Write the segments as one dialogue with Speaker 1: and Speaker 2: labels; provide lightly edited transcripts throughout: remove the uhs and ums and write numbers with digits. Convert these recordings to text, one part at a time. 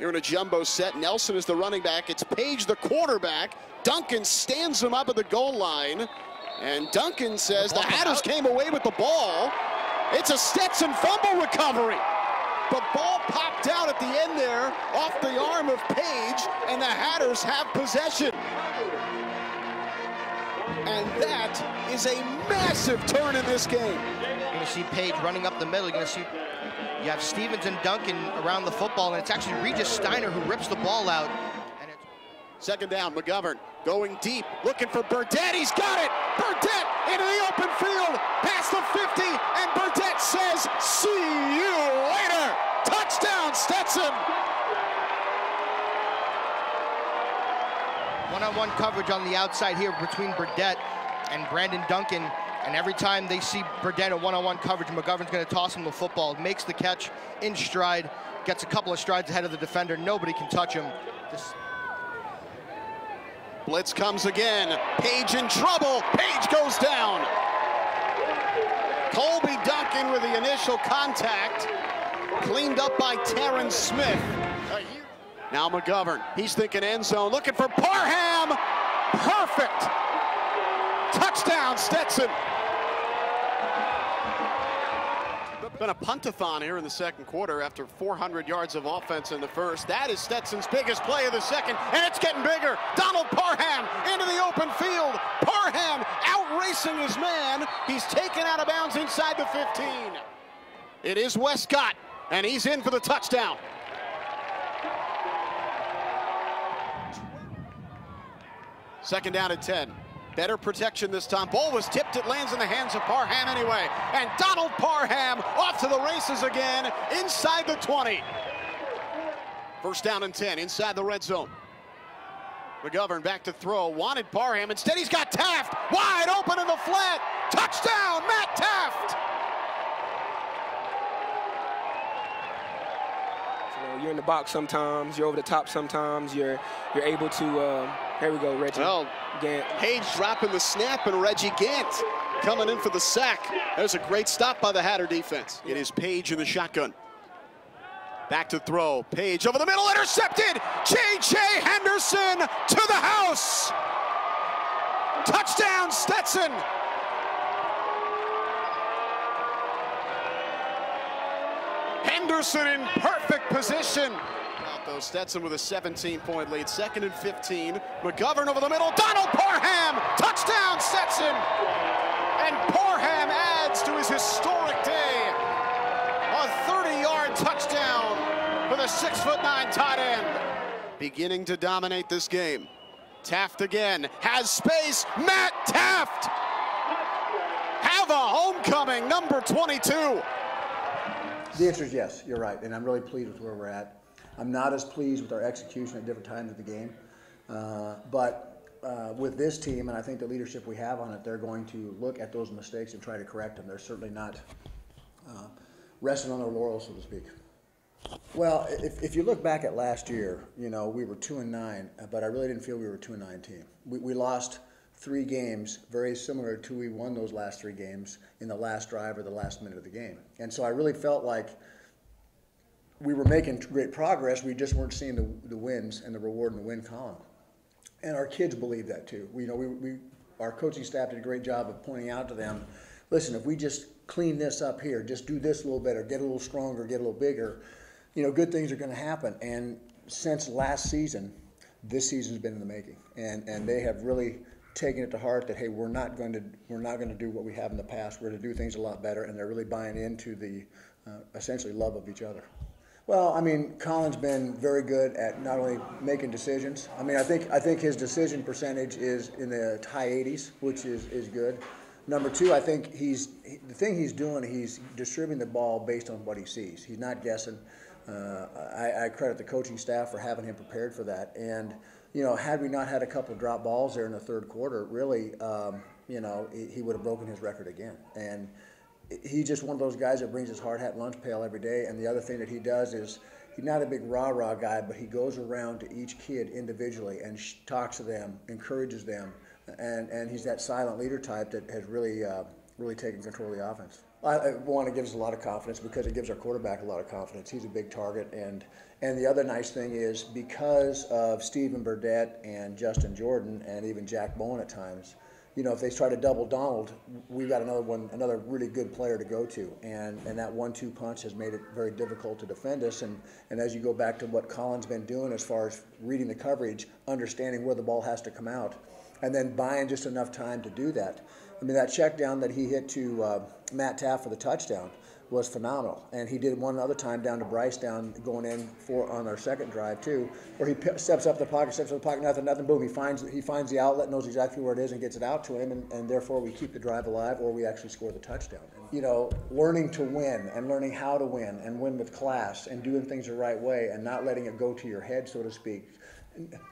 Speaker 1: Here in a jumbo set, Nelson is the running back. It's Page the quarterback. Duncan stands him up at the goal line. And Duncan says the Hatters came away with the ball. It's a Stetson fumble recovery. The ball popped out at the end there off the arm of Page, and the Hatters have possession. And that is a massive turn in this game.
Speaker 2: You're going to see Page running up the middle. You're going to see you have Stevens and Duncan around the football, and it's actually Regis Steiner who rips the ball out. And
Speaker 1: second down, McGovern going deep, looking for Burdett. He's got it. Burdett into the open field, past the 50, and Burdett says, "See you later." Touchdown, Stetson.
Speaker 2: One-on-one coverage on the outside here between Burdett and Brandon Duncan. And every time they see Burdett in one-on-one coverage, McGovern's going to toss him the football, makes the catch in stride, gets a couple of strides ahead of the defender. Nobody can touch him.
Speaker 1: Blitz comes again. Page in trouble. Page goes down. Colby Duncan with the initial contact. Cleaned up by Terrence Smith. Now McGovern. He's thinking end zone. Looking for Parham. Perfect. Touchdown, Stetson. Been a punt-a-thon here in the second quarter after 400 yards of offense in the first. That is Stetson's biggest play of the second, and it's getting bigger. Donald Parham into the open field. Parham out-racing his man. He's taken out of bounds inside the 15. It is Westcott, and he's in for the touchdown. Second down at 10. Better protection this time. Ball was tipped. It lands in the hands of Parham anyway. And Donald Parham off to the races again inside the 20. First down and 10 inside the red zone. McGovern back to throw. Wanted Parham. Instead, he's got Taft wide open in the flat. Touchdown, Matt Taft.
Speaker 3: You're in the box sometimes. You're over the top sometimes. You're able to. Here we go, Reggie.
Speaker 1: Well,
Speaker 3: Gant.
Speaker 1: Page dropping the snap, and Reggie Gant coming in for the sack. There's a great stop by the Hatter defense. It is Page in the shotgun. Back to throw. Page over the middle, intercepted. J.J. Henderson to the house. Touchdown, Stetson. Henderson in perfect position. Though Stetson with a 17-point lead. Second and 15. McGovern over the middle. Donald Parham. Touchdown, Stetson. And Parham adds to his historic day. A 30-yard touchdown for the 6'9" tight end. Beginning to dominate this game. Taft again. Has space. Matt Taft. Have a homecoming, number 22.
Speaker 4: The answer is yes, you're right, and I'm really pleased with where we're at. I'm not as pleased with our execution at different times of the game, but with this team, and I think the leadership we have on it, they're going to look at those mistakes and try to correct them. They're certainly not resting on their laurels, so to speak. Well, if you look back at last year, you know, we were 2-9, but I really didn't feel we were a 2-9 team. We lost 3 games, very similar to we won those last 3 games in the last drive or the last minute of the game. And so I really felt like we were making great progress. We just weren't seeing the wins and the reward in the win column. And our kids believe that too. Our coaching staff did a great job of pointing out to them, listen, if we just clean this up here, just do this a little better, get a little stronger, get a little bigger, you know, good things are going to happen. And since last season, this season's been in the making. And they have really taking it to heart that, hey, we're not going to do what we have in the past. We're going to do things a lot better, and they're really buying into the essentially love of each other. Well, I mean, Colin's been very good at not only making decisions. I mean, I think his decision percentage is in the high 80s, which is good. Number 2, I think the thing he's doing, he's distributing the ball based on what he sees. He's not guessing. I credit the coaching staff for having him prepared for that. And you know, had we not had a couple of drop balls there in the third quarter, really, you know, he would have broken his record again. And he's just one of those guys that brings his hard hat lunch pail every day. And the other thing that he does is he's not a big rah-rah guy, but he goes around to each kid individually and talks to them, encourages them. And he's that silent leader type that has really taken control of the offense. One, it gives us a lot of confidence because it gives our quarterback a lot of confidence. He's a big target, and the other nice thing is because of Stephen Burdette and Justin Jordan and even Jack Bowen at times, you know, if they try to double Donald, we've got another really good player to go to, and that 1-2 punch has made it very difficult to defend us. And as you go back to what Colin's been doing as far as reading the coverage, understanding where the ball has to come out, and then buying just enough time to do that. I mean, that check down that he hit to Matt Taft for the touchdown was phenomenal. And he did one other time down to Bryce down going in on our second drive too, where he steps up the pocket, nothing, boom. He finds the outlet, knows exactly where it is, and gets it out to him, and therefore we keep the drive alive, or we actually score the touchdown. And, you know, learning to win and learning how to win and win with class and doing things the right way and not letting it go to your head, so to speak.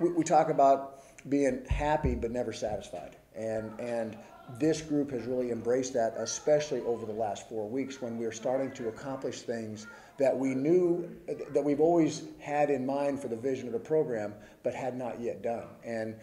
Speaker 4: We talk about being happy but never satisfied, and this group has really embraced that, especially over the last 4 weeks when we're starting to accomplish things that we knew that we've always had in mind for the vision of the program, but had not yet done. And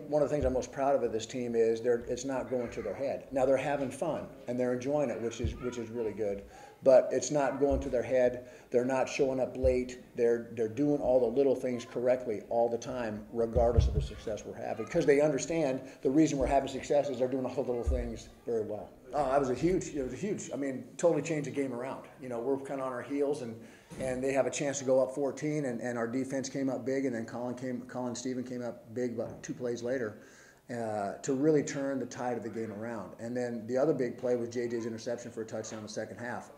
Speaker 4: one of the things I'm most proud of this team is it's not going to their head. Now they're having fun and they're enjoying it, which is really good. But it's not going to their head. They're not showing up late. They're doing all the little things correctly all the time, regardless of the success we're having, because they understand the reason we're having success is they're doing all the little things very well. Oh, it was a huge. I mean, totally changed the game around. You know, we're kind of on our heels, and they have a chance to go up 14, and our defense came up big, and then Colin Stephen came up big about 2 plays later. To really turn the tide of the game around. And then the other big play was JJ's interception for a touchdown in the second half.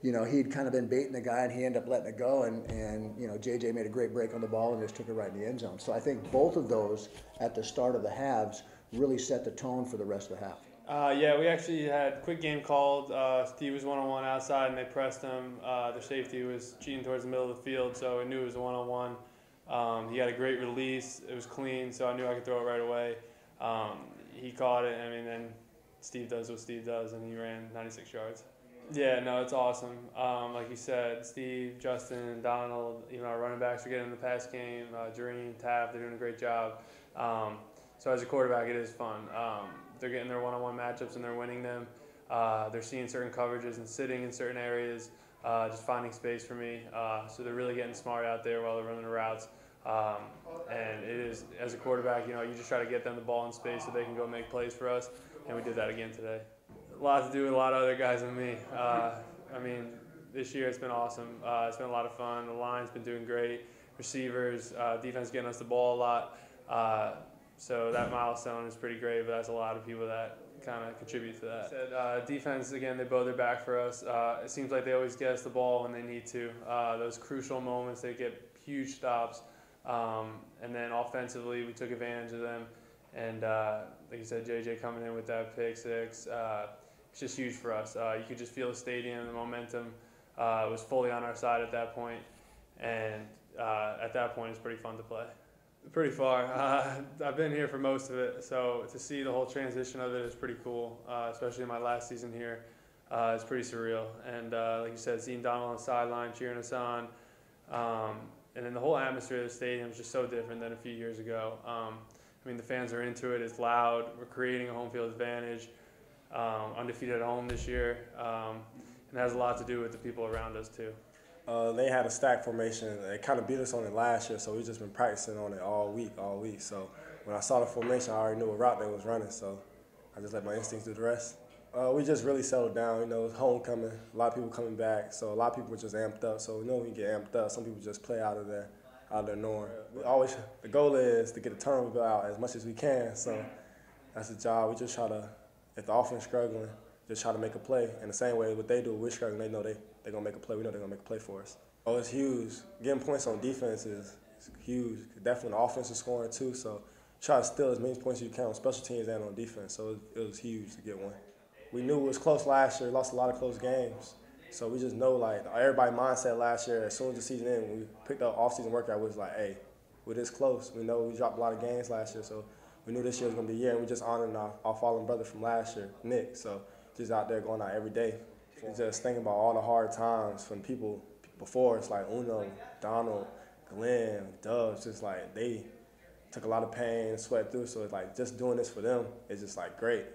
Speaker 4: You know, he'd kind of been baiting the guy, and he ended up letting it go, and you know, JJ made a great break on the ball and just took it right in the end zone. So I think both of those at the start of the halves really set the tone for the rest of the half.
Speaker 5: Yeah, we actually had quick game called. Steve was one-on-one outside, and they pressed him. Their safety was cheating towards the middle of the field, so I knew it was a one-on-one. He had a great release. It was clean, so I knew I could throw it right away. He caught it. I mean, then Steve does what Steve does, and he ran 96 yards. Yeah, no, it's awesome. Like you said, Steve, Justin, Donald, even our running backs are getting in the pass game. Jareen, Taft, they're doing a great job. So as a quarterback, it is fun. They're getting their one-on-one matchups, and they're winning them. They're seeing certain coverages and sitting in certain areas. Just finding space for me. So they're really getting smart out there while they're running the routes. And it is, as a quarterback, you know, you just try to get them the ball in space so they can go make plays for us. And we did that again today. A lot to do with a lot of other guys than me. I mean, this year it's been awesome. It's been a lot of fun. The line's been doing great. Receivers, defense getting us the ball a lot. So that milestone is pretty great, but that's a lot of people that kind of contribute to that. Defense, again, they bow their back for us. It seems like they always get us the ball when they need to. Those crucial moments, they get huge stops. And then offensively, we took advantage of them. And like you said, JJ coming in with that pick six, it's just huge for us. You could just feel the stadium, the momentum was fully on our side at that point. And at that point, it's pretty fun to play. Pretty far. I've been here for most of it, so to see the whole transition of it is pretty cool, especially in my last season here. It's pretty surreal. And like you said, seeing Donald on the sideline cheering us on, and then the whole atmosphere of the stadium is just so different than a few years ago. I mean, the fans are into it. It's loud. We're creating a home field advantage. Undefeated at home this year. And it has a lot to do with the people around us, too.
Speaker 6: They had a stack formation. They kind of beat us on it last year, so we've just been practicing on it all week. So when I saw the formation, I already knew what route they was running, so I just let my instincts do the rest. We just really settled down. You know, it's homecoming, a lot of people coming back, so a lot of people were just amped up. So we know when you get amped up, some people just play out of their norm. The goal is to get the turnover out as much as we can, so that's the job. We just try to, if the offense is struggling, just try to make a play. And the same way what they do, we're struggling, they know they're going to make a play. We know they're going to make a play for us. Oh, it's huge. Getting points on defense is huge. Definitely the offense is scoring too, so try to steal as many points as you can on special teams and on defense. So it was huge to get one. We knew it was close last year, lost a lot of close games. So we just know, like, everybody's mindset last year, as soon as the season ended, when we picked up off-season workout, was like, hey, we're this close. We know we dropped a lot of games last year, so we knew this year was going to be a year, and we just honored our fallen brother from last year, Nick. So just out there going out every day. Just thinking about all the hard times from people before us, like Uno, Donald, Glenn, Dubs, just like they took a lot of pain and sweat through. So it's like just doing this for them is just like great.